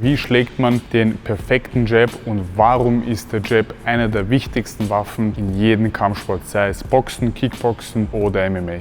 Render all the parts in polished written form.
Wie schlägt man den perfekten Jab und warum ist der Jab eine der wichtigsten Waffen in jedem Kampfsport, sei es Boxen, Kickboxen oder MMA?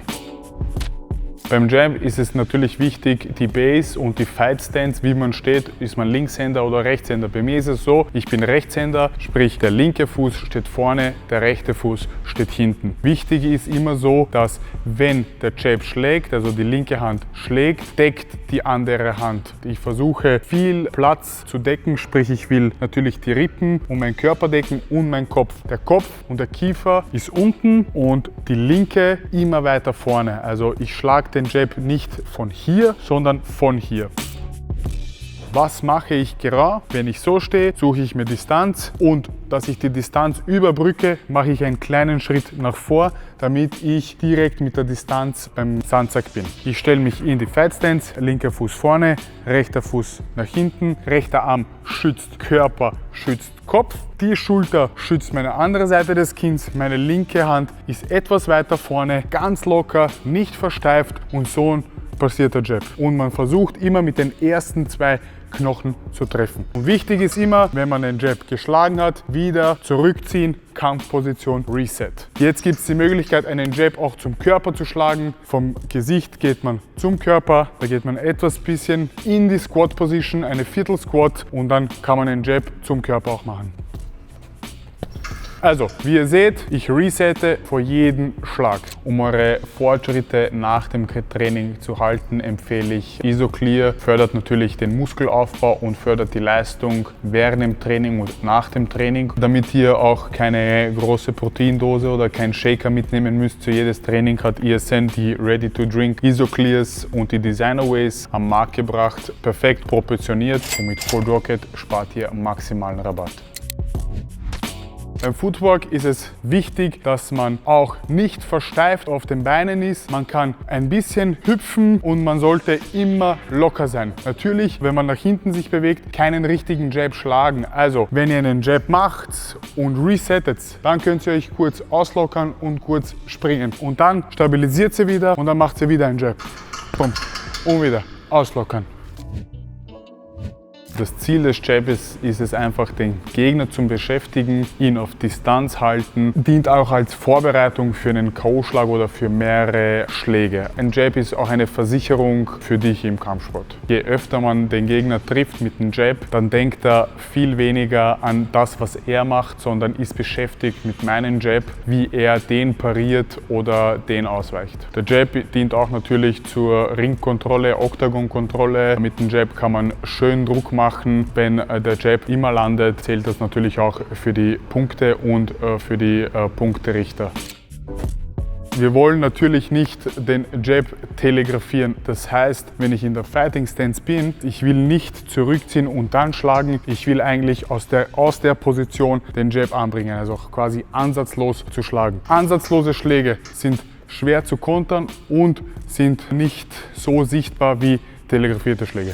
Beim Jab ist es natürlich wichtig, die Base und die Fight Stance, wie man steht. Ist man Linkshänder oder Rechtshänder? Bei mir ist es so, ich bin Rechtshänder, sprich der linke Fuß steht vorne, der rechte Fuß steht hinten. Wichtig ist immer so, dass wenn der Jab schlägt, also die linke Hand schlägt, deckt die andere Hand. Ich versuche viel Platz zu decken, sprich ich will natürlich die Rippen und meinen Körper decken und meinen Kopf. Der Kopf und der Kiefer ist unten und die linke immer weiter vorne. Also ich schlage den Jab nicht von hier, sondern von hier. Was mache ich genau? Wenn ich so stehe, suche ich mir Distanz und dass ich die Distanz überbrücke, mache ich einen kleinen Schritt nach vor, damit ich direkt mit der Distanz beim Sandsack bin. Ich stelle mich in die Fight Stance, linker Fuß vorne, rechter Fuß nach hinten, rechter Arm schützt Körper, schützt Kopf, die Schulter schützt meine andere Seite des Kinns, meine linke Hand ist etwas weiter vorne, ganz locker, nicht versteift und so passiert der Jab. Und man versucht immer mit den ersten zwei Knochen zu treffen. Und wichtig ist immer, wenn man den Jab geschlagen hat, wieder zurückziehen, Kampfposition, Reset. Jetzt gibt es die Möglichkeit, einen Jab auch zum Körper zu schlagen. Vom Gesicht geht man zum Körper, da geht man etwas bisschen in die Squat Position, eine Viertel Squat und dann kann man den Jab zum Körper auch machen. Also, wie ihr seht, ich resette vor jedem Schlag. Um eure Fortschritte nach dem Training zu halten, empfehle ich Isoclear. Fördert natürlich den Muskelaufbau und fördert die Leistung während dem Training und nach dem Training. Damit ihr auch keine große Proteindose oder keinen Shaker mitnehmen müsst zu jedes Training, hat ESN die Ready to Drink Isoclears und die Designer Ways am Markt gebracht. Perfekt proportioniert und mit Cold Rocket spart ihr maximalen Rabatt. Beim Footwork ist es wichtig, dass man auch nicht versteift auf den Beinen ist. Man kann ein bisschen hüpfen und man sollte immer locker sein. Natürlich, wenn man nach hinten sich bewegt, keinen richtigen Jab schlagen. Also, wenn ihr einen Jab macht und resettet, dann könnt ihr euch kurz auslockern und kurz springen. Und dann stabilisiert ihr wieder und dann macht ihr wieder einen Jab. Bumm. Und wieder auslockern. Das Ziel des Jabs ist es einfach, den Gegner zu beschäftigen, ihn auf Distanz halten, dient auch als Vorbereitung für einen K.O.-Schlag oder für mehrere Schläge. Ein Jab ist auch eine Versicherung für dich im Kampfsport. Je öfter man den Gegner trifft mit einem Jab, dann denkt er viel weniger an das, was er macht, sondern ist beschäftigt mit meinem Jab, wie er den pariert oder den ausweicht. Der Jab dient auch natürlich zur Ringkontrolle, Oktagonkontrolle. Mit dem Jab kann man schön Druck machen. Wenn der Jab immer landet, zählt das natürlich auch für die Punkte und für die Punkterichter. Wir wollen natürlich nicht den Jab telegrafieren. Das heißt, wenn ich in der Fighting Stance bin, ich will nicht zurückziehen und dann schlagen. Ich will eigentlich aus der Position den Jab anbringen, also quasi ansatzlos zu schlagen. Ansatzlose Schläge sind schwer zu kontern und sind nicht so sichtbar wie telegrafierte Schläge.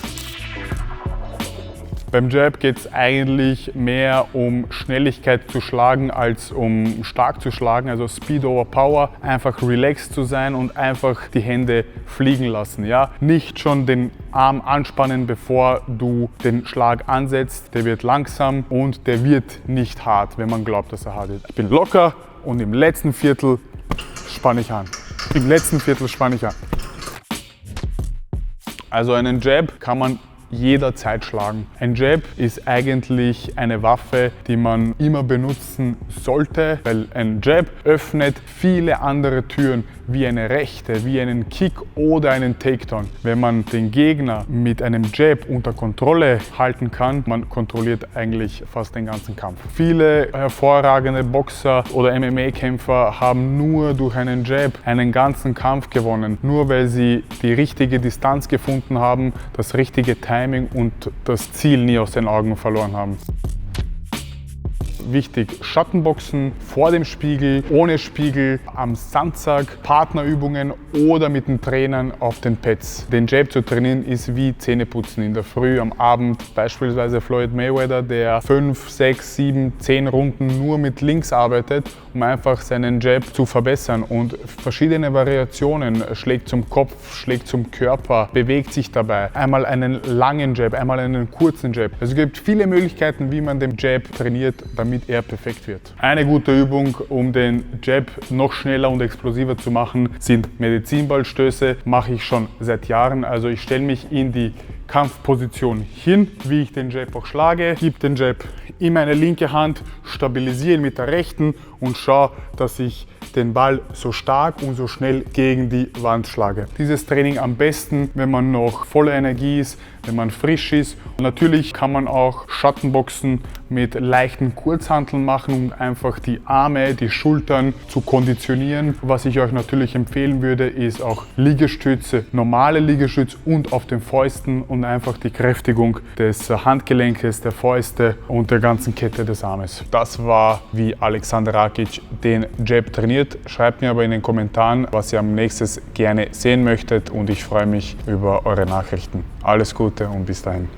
Beim Jab geht es eigentlich mehr um Schnelligkeit zu schlagen als um stark zu schlagen, also Speed over Power, einfach relaxed zu sein und einfach die Hände fliegen lassen. Ja? Nicht schon den Arm anspannen, bevor du den Schlag ansetzt, der wird langsam und der wird nicht hart, wenn man glaubt, dass er hart ist. Ich bin locker und im letzten Viertel spanne ich an. Im letzten Viertel spanne ich an. Also einen Jab kann man jederzeit schlagen. Ein Jab ist eigentlich eine Waffe, die man immer benutzen sollte, weil ein Jab öffnet viele andere Türen, wie eine Rechte, wie einen Kick oder einen Takedown. Wenn man den Gegner mit einem Jab unter Kontrolle halten kann, man kontrolliert eigentlich fast den ganzen Kampf. Viele hervorragende Boxer oder MMA-Kämpfer haben nur durch einen Jab einen ganzen Kampf gewonnen, nur weil sie die richtige Distanz gefunden haben, das richtige Timing und das Ziel nie aus den Augen verloren haben. wichtig Schattenboxen vor dem Spiegel, ohne Spiegel, am Sandsack, Partnerübungen oder mit den Trainern auf den Pads. Den Jab zu trainieren ist wie Zähneputzen in der Früh, am Abend. Beispielsweise Floyd Mayweather, der 5, 6, 7, 10 Runden nur mit links arbeitet, um einfach seinen Jab zu verbessern und verschiedene Variationen, schlägt zum Kopf, schlägt zum Körper, bewegt sich dabei. Einmal einen langen Jab, einmal einen kurzen Jab. Es gibt viele Möglichkeiten, wie man den Jab trainiert, damit er perfekt wird. Eine gute Übung, um den Jab noch schneller und explosiver zu machen, sind Medizinballstöße. Mache ich schon seit Jahren. Also ich stelle mich in die Kampfposition hin, wie ich den Jab auch schlage, gebe den Jab in meine linke Hand, stabilisiere ihn mit der rechten und schaue, dass ich den Ball so stark und so schnell gegen die Wand schlage. Dieses Training am besten, wenn man noch voller Energie ist, wenn man frisch ist. Und natürlich kann man auch Schattenboxen mit leichten Kurzhanteln machen, um einfach die Arme, die Schultern zu konditionieren. Was ich euch natürlich empfehlen würde, ist auch Liegestütze, normale Liegestütze und auf den Fäusten und einfach die Kräftigung des Handgelenkes, der Fäuste und der ganzen Kette des Armes. Das war, wie Alexander Rakic den Jab trainiert. Schreibt mir aber in den Kommentaren, was ihr am nächsten gerne sehen möchtet und ich freue mich über eure Nachrichten. Alles Gute und bis dahin.